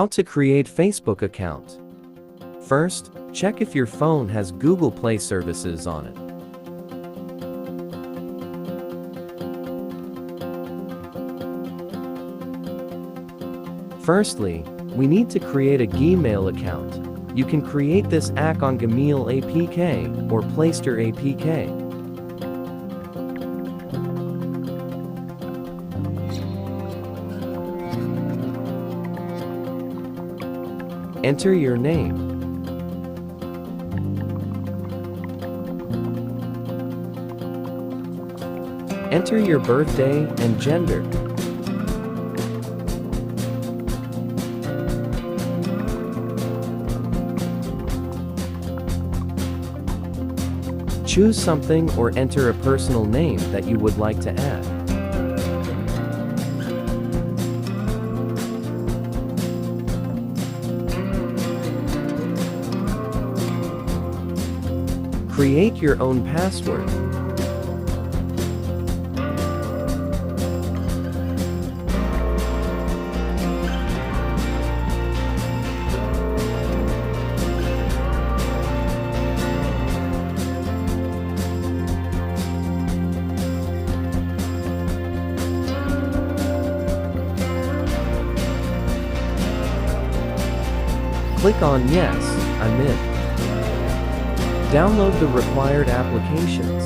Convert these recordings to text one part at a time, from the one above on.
How to create Facebook account. First, check if your phone has Google Play services on it. Firstly, we need to create a Gmail account. You can create this app on Gmail APK or Playster APK. Enter your name. Enter your birthday and gender. Choose something or enter a personal name that you would like to add. Create your own password. Click on Yes, I'm in. Download the required applications.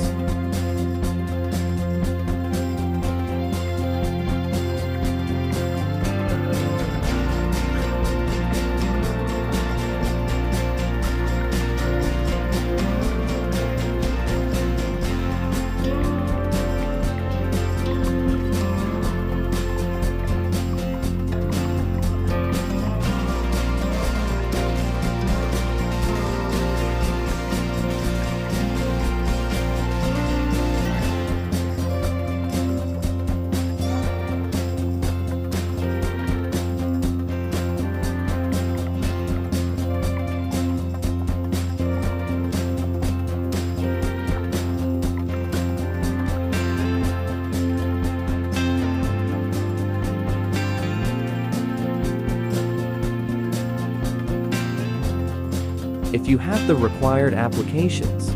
If you have the required applications,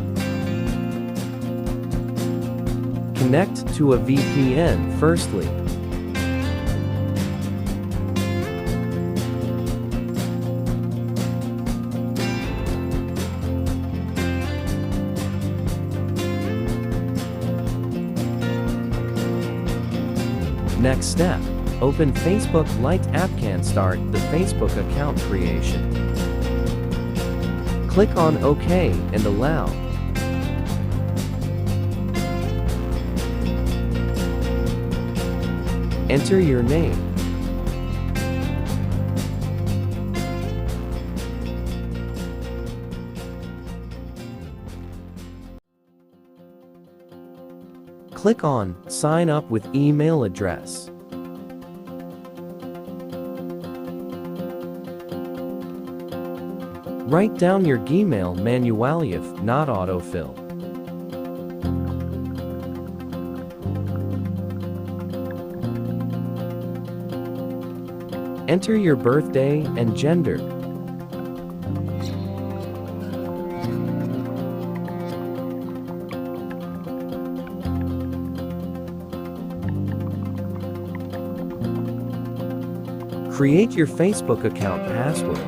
connect to a VPN firstly. Next step, open Facebook Lite app. Can start the Facebook account creation. Click on OK and Allow. Enter your name. Click on Sign up with email address. Write down your Gmail manually if not autofill. Enter your birthday and gender. Create your Facebook account password.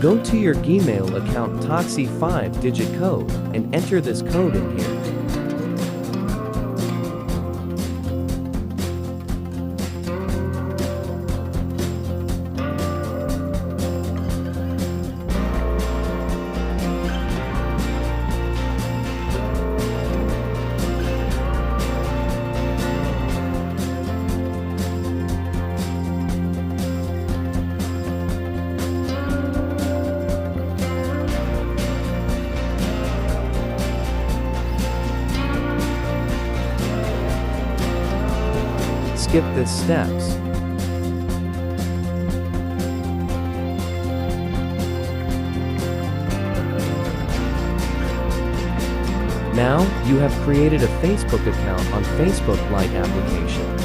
Go to your Gmail account Toxie 5-digit code and enter this code in here. Skip the steps. Now, you have created a Facebook account on Facebook Lite application.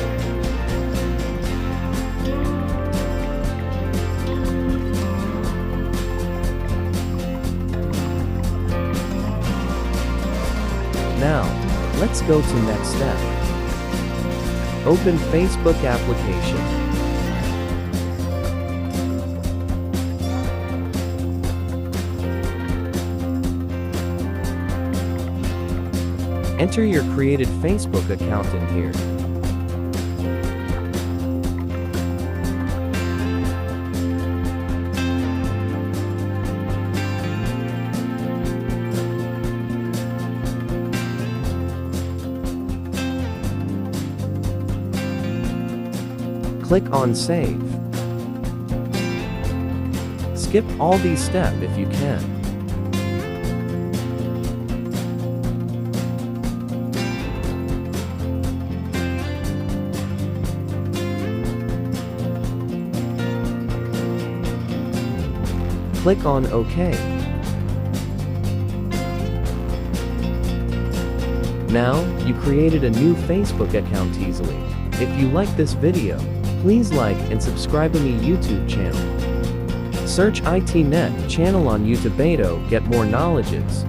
Now, let's go to next step. Open Facebook application. Enter your created Facebook account in here. Click on Save. Skip all these steps if you can. Click on OK. Now, you created a new Facebook account easily. If you like this video, please like and subscribe to my YouTube channel. Search ITNet channel on YouTube to get more knowledges.